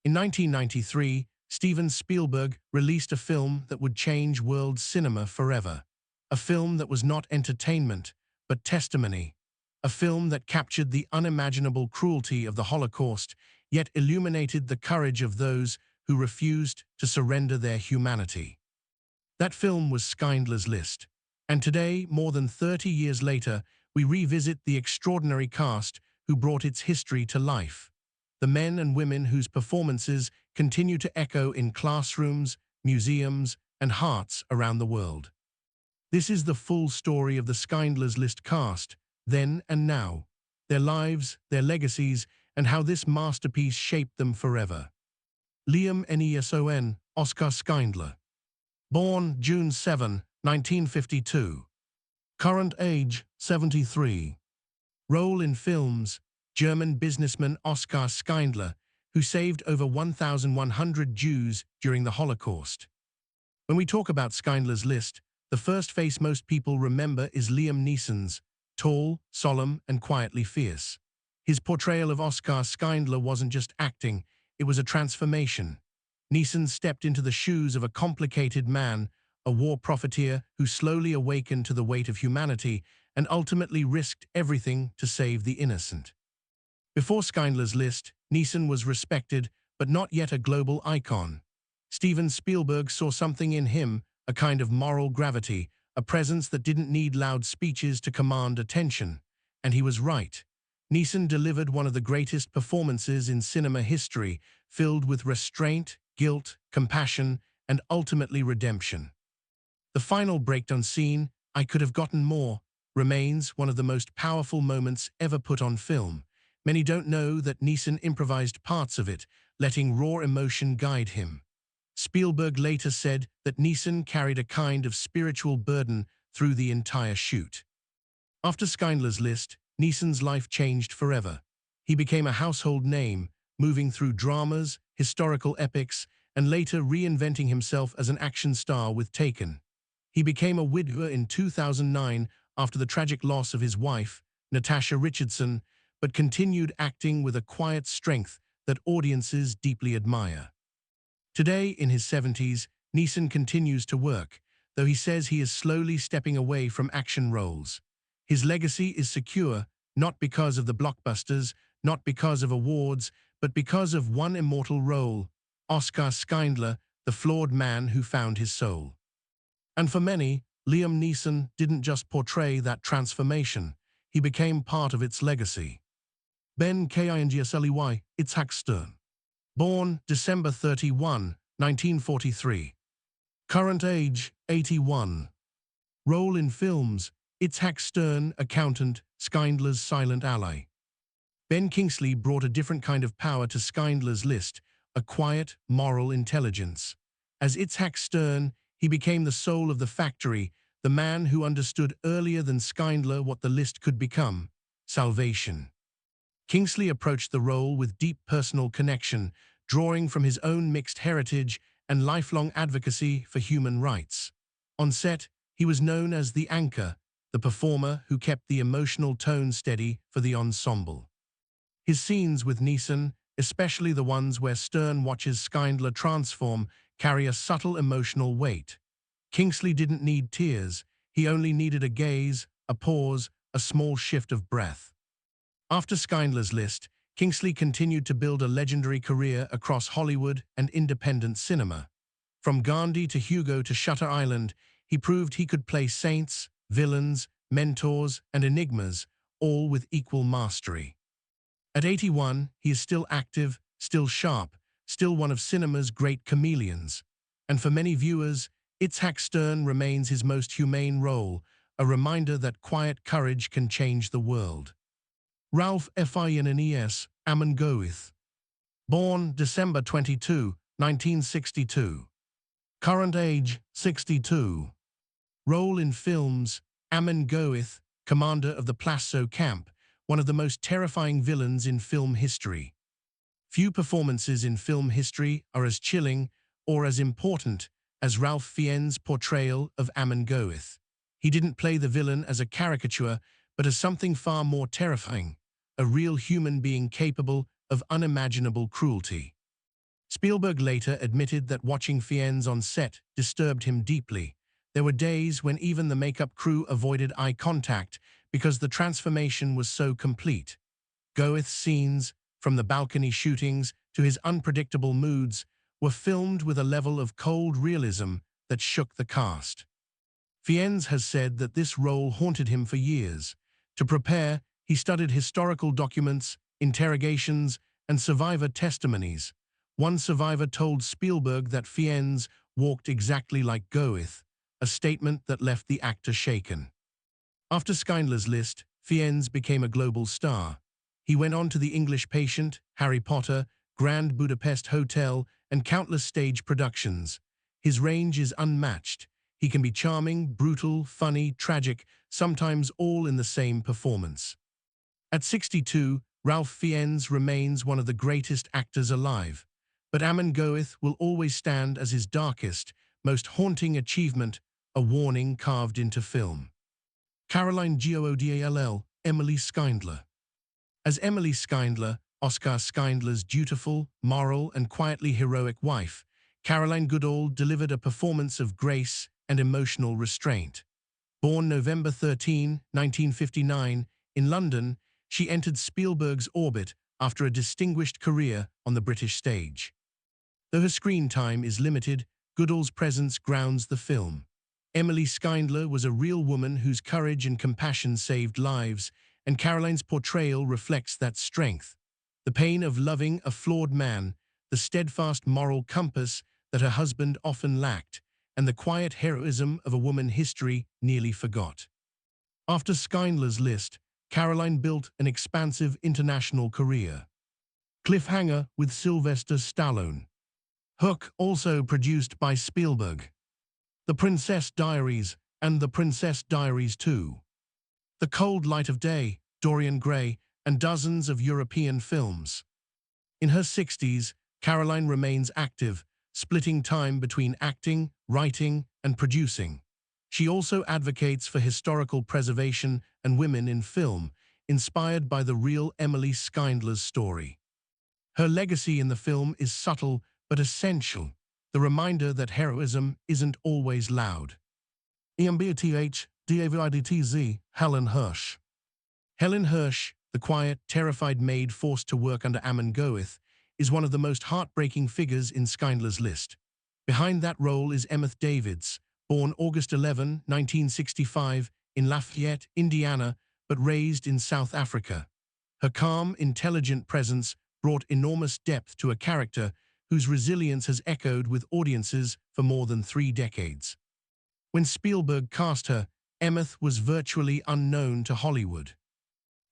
In 1993, Steven Spielberg released a film that would change world cinema forever. A film that was not entertainment, but testimony. A film that captured the unimaginable cruelty of the Holocaust, yet illuminated the courage of those who refused to surrender their humanity. That film was Schindler's List. And today, more than 30 years later, we revisit the extraordinary cast who brought its history to life. The men and women whose performances continue to echo in classrooms, museums, and hearts around the world. This is the full story of the Schindler's List cast, then and now, their lives, their legacies, and how this masterpiece shaped them forever. Liam Neeson, Oskar Schindler. Born June 7, 1952. Current age, 73. Role in films, German businessman Oskar Schindler, who saved over 1,100 Jews during the Holocaust. When we talk about Schindler's List, the first face most people remember is Liam Neeson's, tall, solemn, and quietly fierce. His portrayal of Oskar Schindler wasn't just acting, it was a transformation. Neeson stepped into the shoes of a complicated man, a war profiteer who slowly awakened to the weight of humanity and ultimately risked everything to save the innocent. Before Schindler's List, Neeson was respected, but not yet a global icon. Steven Spielberg saw something in him, a kind of moral gravity, a presence that didn't need loud speeches to command attention. And he was right. Neeson delivered one of the greatest performances in cinema history, filled with restraint, guilt, compassion, and ultimately redemption. The final breakdown scene, "I could have gotten more," remains one of the most powerful moments ever put on film. Many don't know that Neeson improvised parts of it, letting raw emotion guide him. Spielberg later said that Neeson carried a kind of spiritual burden through the entire shoot. After Schindler's List, Neeson's life changed forever. He became a household name, moving through dramas, historical epics, and later reinventing himself as an action star with Taken. He became a widower in 2009 after the tragic loss of his wife, Natasha Richardson, but continued acting with a quiet strength that audiences deeply admire. Today, in his 70s, Neeson continues to work, though he says he is slowly stepping away from action roles. His legacy is secure, not because of the blockbusters, not because of awards, but because of one immortal role, Oskar Schindler, the flawed man who found his soul. And for many, Liam Neeson didn't just portray that transformation, he became part of its legacy. Ben Kingsley, Itzhak Stern. Born December 31, 1943. Current age, 81. Role in films, Itzhak Stern, accountant, Schindler's silent ally. Ben Kingsley brought a different kind of power to Schindler's List, a quiet, moral intelligence. As Itzhak Stern, he became the soul of the factory, the man who understood earlier than Schindler what the list could become: salvation. Kingsley approached the role with deep personal connection, drawing from his own mixed heritage and lifelong advocacy for human rights. On set, he was known as the anchor, the performer who kept the emotional tone steady for the ensemble. His scenes with Neeson, especially the ones where Stern watches Schindler transform, carry a subtle emotional weight. Kingsley didn't need tears, he only needed a gaze, a pause, a small shift of breath. After Schindler's List, Kingsley continued to build a legendary career across Hollywood and independent cinema. From Gandhi to Hugo to Shutter Island, he proved he could play saints, villains, mentors, and enigmas, all with equal mastery. At 81, he is still active, still sharp, still one of cinema's great chameleons. And for many viewers, Itzhak Stern remains his most humane role, a reminder that quiet courage can change the world. Ralph Fiennes, Amon Goeth. Born December 22, 1962. Current age, 62. Role in films, Amon Goeth, commander of the Plasso camp, one of the most terrifying villains in film history. Few performances in film history are as chilling or as important as Ralph Fiennes' portrayal of Amon Goeth. He didn't play the villain as a caricature, but as something far more terrifying, a real human being capable of unimaginable cruelty. Spielberg later admitted that watching Fiennes on set disturbed him deeply. There were days when even the makeup crew avoided eye contact because the transformation was so complete. Goeth's scenes, from the balcony shootings to his unpredictable moods, were filmed with a level of cold realism that shook the cast. Fiennes has said that this role haunted him for years. To prepare, he studied historical documents, interrogations, and survivor testimonies. One survivor told Spielberg that Fiennes walked exactly like Goeth, a statement that left the actor shaken. After Schindler's List, Fiennes became a global star. He went on to The English Patient, Harry Potter, Grand Budapest Hotel, and countless stage productions. His range is unmatched. He can be charming, brutal, funny, tragic, sometimes all in the same performance. At 62, Ralph Fiennes remains one of the greatest actors alive. But Amon Goeth will always stand as his darkest, most haunting achievement, a warning carved into film. Caroline Goodall, Emily Schindler. As Emily Schindler, Oscar Schindler's dutiful, moral, and quietly heroic wife, Caroline Goodall delivered a performance of grace and emotional restraint. Born November 13, 1959, in London, she entered Spielberg's orbit after a distinguished career on the British stage. Though her screen time is limited, Goodall's presence grounds the film. Emily Schindler was a real woman whose courage and compassion saved lives, and Caroline's portrayal reflects that strength. The pain of loving a flawed man, the steadfast moral compass that her husband often lacked, and the quiet heroism of a woman history nearly forgot. After Schindler's List, Caroline built an expansive international career. Cliffhanger with Sylvester Stallone. Hook, also produced by Spielberg. The Princess Diaries and The Princess Diaries 2. The Cold Light of Day, Dorian Gray, and dozens of European films. In her 60s, Caroline remains active, splitting time between acting, writing, and producing. She also advocates for historical preservation and women in film, inspired by the real Emily Schindler's story. Her legacy in the film is subtle but essential, the reminder that heroism isn't always loud. EMBTH, Helen Hirsch. Helen Hirsch, the quiet, terrified maid forced to work under Amon Goeth, is one of the most heartbreaking figures in Schindler's List. Behind that role is Emmeth Davids, born August 11, 1965, in Lafayette, Indiana, but raised in South Africa. Her calm, intelligent presence brought enormous depth to a character whose resilience has echoed with audiences for more than 3 decades. When Spielberg cast her, Emmeth was virtually unknown to Hollywood.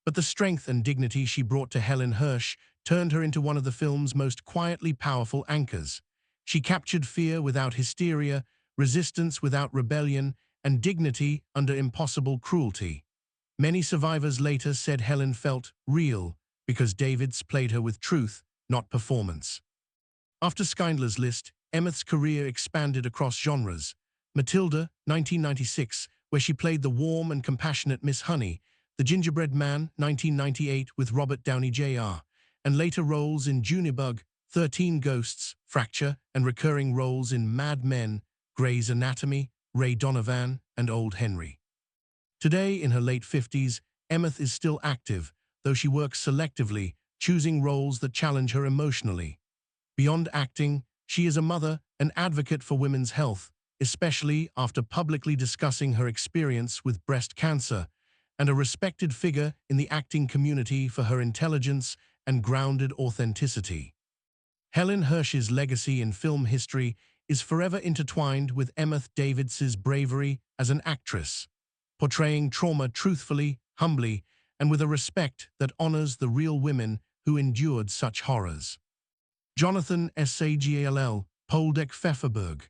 But the strength and dignity she brought to Helen Hirsch turned her into one of the film's most quietly powerful anchors. She captured fear without hysteria, resistance without rebellion, and dignity under impossible cruelty. Many survivors later said Helen felt real because Davids played her with truth, not performance. After Schindler's List, Emmeth's career expanded across genres. Matilda, 1996, where she played the warm and compassionate Miss Honey, The Gingerbread Man, 1998, with Robert Downey Jr., and later roles in Junebug, 13 Ghosts, Fracture, and recurring roles in Mad Men, Grey's Anatomy, Ray Donovan, and Old Henry. Today, in her late 50s, Emmeth is still active, though she works selectively, choosing roles that challenge her emotionally. Beyond acting, she is a mother, an advocate for women's health, especially after publicly discussing her experience with breast cancer, and a respected figure in the acting community for her intelligence and grounded authenticity. Helen Hirsch's legacy in film history is forever intertwined with Emmeth Davids's bravery as an actress, portraying trauma truthfully, humbly, and with a respect that honors the real women who endured such horrors. Jonathan Sagall, Poldek Pfefferberg.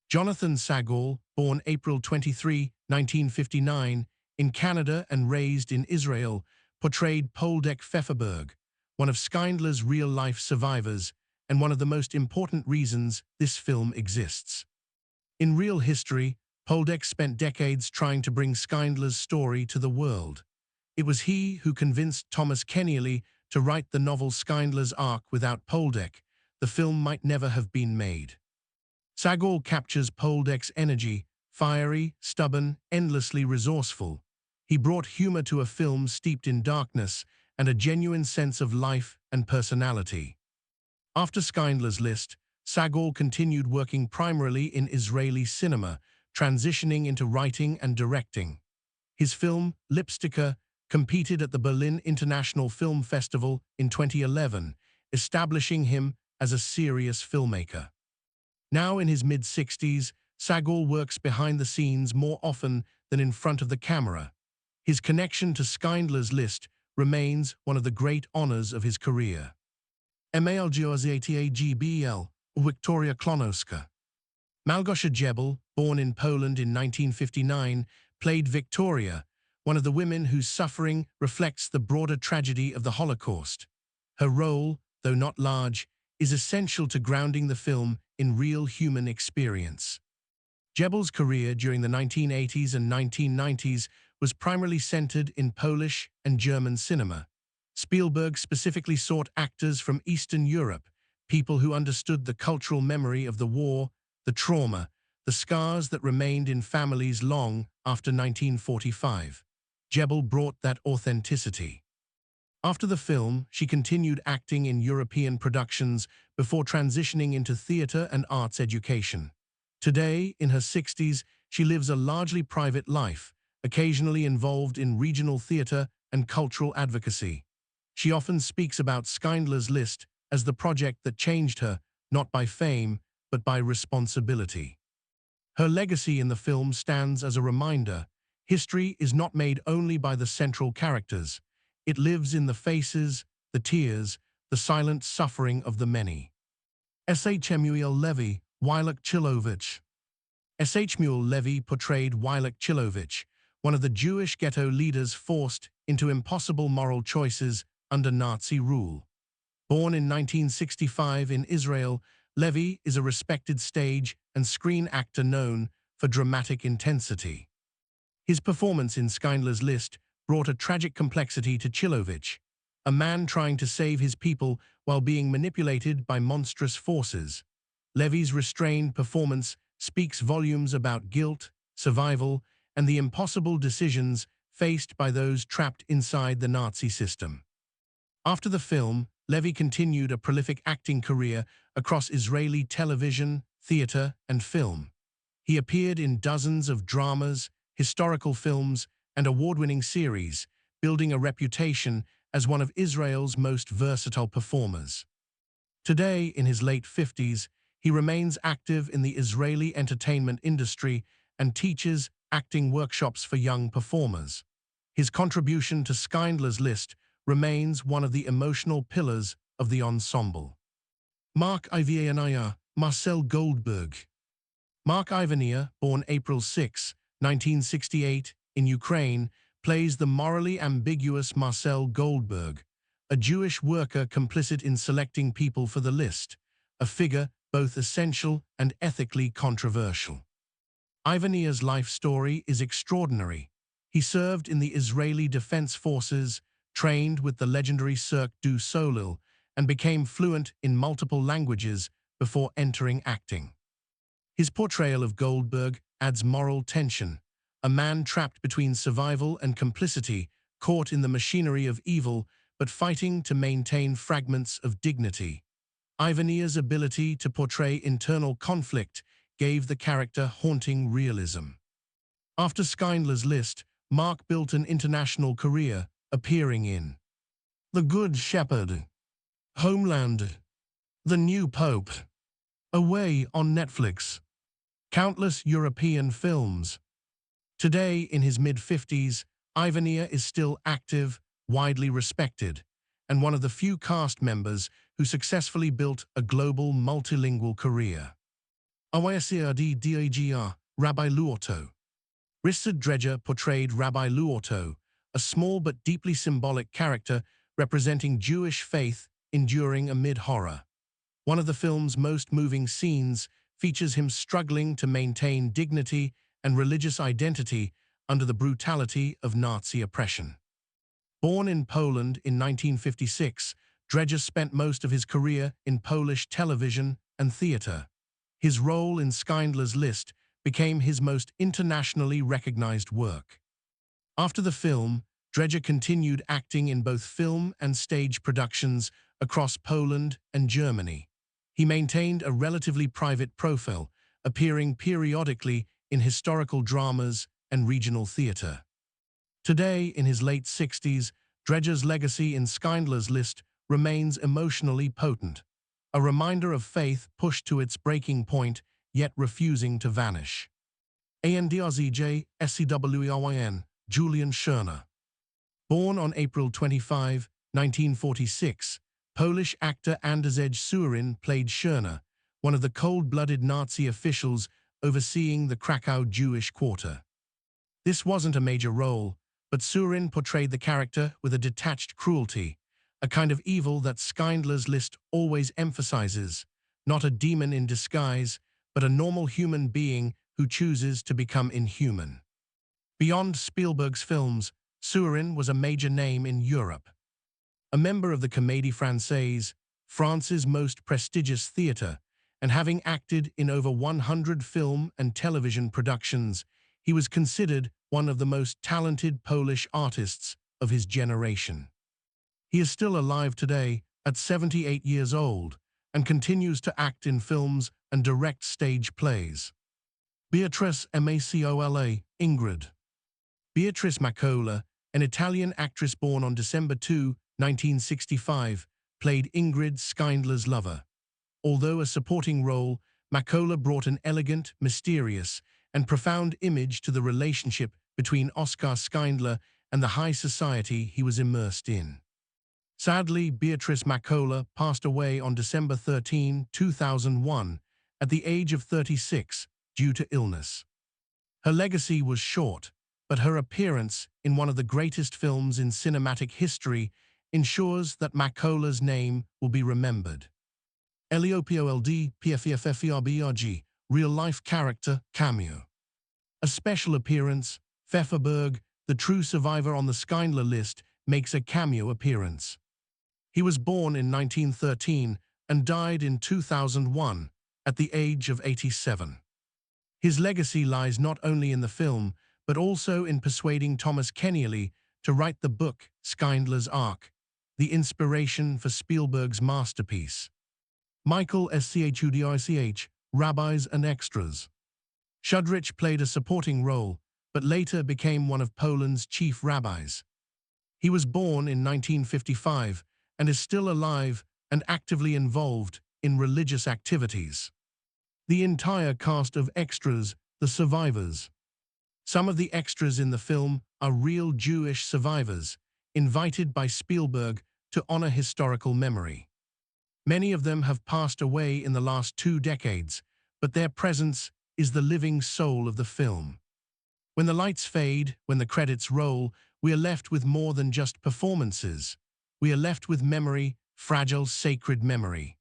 Jonathan Sagall, born April 23, 1959, in Canada and raised in Israel, portrayed Poldek Pfefferberg, one of Schindler's real-life survivors and one of the most important reasons this film exists. In real history, Poldek spent decades trying to bring Schindler's story to the world. It was he who convinced Thomas Keneally to write the novel Schindler's Ark without Poldek, the film might never have been made. Sagor captures Poldek's energy, fiery, stubborn, endlessly resourceful. He brought humor to a film steeped in darkness and a genuine sense of life and personality. After Schindler's List, Sagor continued working primarily in Israeli cinema, transitioning into writing and directing. His film, Lipsticka, competed at the Berlin International Film Festival in 2011, establishing him as a serious filmmaker. Now in his mid-60s, Sagor works behind the scenes more often than in front of the camera. His connection to Schindler's List remains one of the great honors of his career. Malgosia Wiktoria Klonowska. Malgosia Jebel, born in Poland in 1959, played Victoria, one of the women whose suffering reflects the broader tragedy of the Holocaust. Her role, though not large, is essential to grounding the film in real human experience. Jebel's career during the 1980s and 1990s was primarily centered in Polish and German cinema. Spielberg specifically sought actors from Eastern Europe, people who understood the cultural memory of the war, the trauma, the scars that remained in families long after 1945. Jebel brought that authenticity. After the film, she continued acting in European productions before transitioning into theater and arts education. Today, in her 60s, she lives a largely private life, occasionally involved in regional theater and cultural advocacy. She often speaks about Schindler's List as the project that changed her, not by fame, but by responsibility. Her legacy in the film stands as a reminder: history is not made only by the central characters. It lives in the faces, the tears, the silent suffering of the many. Shmuel Levy, Wojciech Chilowicz. Shmuel Levy portrayed Wojciech Chilowicz, one of the Jewish ghetto leaders forced into impossible moral choices under Nazi rule. Born in 1965 in Israel, Levy is a respected stage and screen actor known for dramatic intensity. His performance in Schindler's List brought a tragic complexity to Chilowicz, a man trying to save his people while being manipulated by monstrous forces. Levy's restrained performance speaks volumes about guilt, survival, and the impossible decisions faced by those trapped inside the Nazi system. After the film, Levy continued a prolific acting career across Israeli television, theater, and film. He appeared in dozens of dramas, historical films, and award-winning series, building a reputation as one of Israel's most versatile performers. Today, in his late 50s, he remains active in the Israeli entertainment industry and teaches acting workshops for young performers. His contribution to Schindler's List remains one of the emotional pillars of the ensemble. Mark Ivania, Marcel Goldberg. Mark Ivania, born April 6, 1968, in Ukraine, plays the morally ambiguous Marcel Goldberg, a Jewish worker complicit in selecting people for the list, a figure both essential and ethically controversial. Ivania's life story is extraordinary. He served in the Israeli Defense Forces, trained with the legendary Cirque du Soleil, and became fluent in multiple languages before entering acting. His portrayal of Goldberg adds moral tension, a man trapped between survival and complicity, caught in the machinery of evil, but fighting to maintain fragments of dignity. Ivania's ability to portray internal conflict gave the character haunting realism. After Schindler's List, Mark built an international career, appearing in The Good Shepherd, Homeland, The New Pope, Away on Netflix, countless European films. Today, in his mid-50s, Ivania is still active, widely respected, and one of the few cast members who successfully built a global multilingual career. Awayasirdi Dagr, Rabbi Luoto. Richard Dredger portrayed Rabbi Luoto, a small but deeply symbolic character representing Jewish faith enduring amid horror. One of the film's most moving scenes features him struggling to maintain dignity and religious identity under the brutality of Nazi oppression. Born in Poland in 1956, Dredger spent most of his career in Polish television and theatre. His role in Schindler's List became his most internationally recognized work. After the film, Dredger continued acting in both film and stage productions across Poland and Germany. He maintained a relatively private profile, appearing periodically in historical dramas and regional theatre. Today, in his late 60s, Dredger's legacy in Schindler's List remains emotionally potent, a reminder of faith pushed to its breaking point, yet refusing to vanish. Andrzej Secwin, Julian Schirner. Born on April 25, 1946, Polish actor Andrzej Secwin played Schirner, one of the cold-blooded Nazi officials overseeing the Krakow Jewish quarter. This wasn't a major role, but Secwin portrayed the character with a detached cruelty, a kind of evil that Schindler's List always emphasizes, not a demon in disguise, but a normal human being who chooses to become inhuman. Beyond Spielberg's films, Secwin was a major name in Europe. A member of the Comédie Française, France's most prestigious theatre, and having acted in over 100 film and television productions, he was considered one of the most talented Polish artists of his generation. He is still alive today at 78 years old and continues to act in films and direct stage plays. Beatrice Macola, Ingrid. Beatrice Macola, an Italian actress born on December 2, 1965, played Ingrid, Schindler's lover. Although a supporting role, Macola brought an elegant, mysterious, and profound image to the relationship between Oskar Schindler and the high society he was immersed in. Sadly, Beatrice Macola passed away on December 13, 2001, at the age of 36, due to illness. Her legacy was short, but her appearance in one of the greatest films in cinematic history ensures that Macola's name will be remembered. LEOPOLD PFFFERBRG, real-life character, cameo. A special appearance, Pfefferberg, the true survivor on the Schindler List, makes a cameo appearance. He was born in 1913 and died in 2001 at the age of 87. His legacy lies not only in the film, but also in persuading Thomas Keneally to write the book Schindler's Ark, the inspiration for Spielberg's masterpiece. Michael Schudrich, Rabbis and Extras. Schudrich played a supporting role, but later became one of Poland's chief rabbis. He was born in 1955 and is still alive and actively involved in religious activities. The entire cast of extras, the survivors. Some of the extras in the film are real Jewish survivors, invited by Spielberg to honor historical memory. Many of them have passed away in the last 2 decades, but their presence is the living soul of the film. When the lights fade, when the credits roll, we are left with more than just performances. We are left with memory, fragile, sacred memory.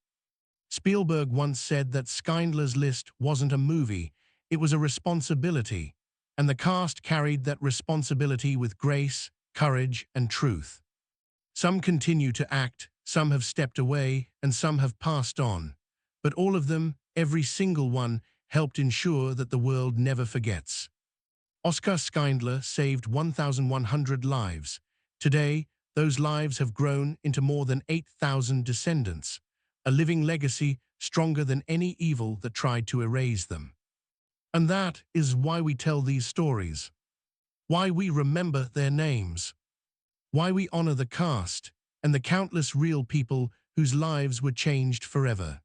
Spielberg once said that Schindler's List wasn't a movie, it was a responsibility, and the cast carried that responsibility with grace, courage, and truth. Some continue to act, some have stepped away, and some have passed on. But all of them, every single one, helped ensure that the world never forgets. Oskar Schindler saved 1,100 lives. Today, those lives have grown into more than 8,000 descendants, a living legacy stronger than any evil that tried to erase them. And that is why we tell these stories, why we remember their names, why we honor the cast and the countless real people whose lives were changed forever.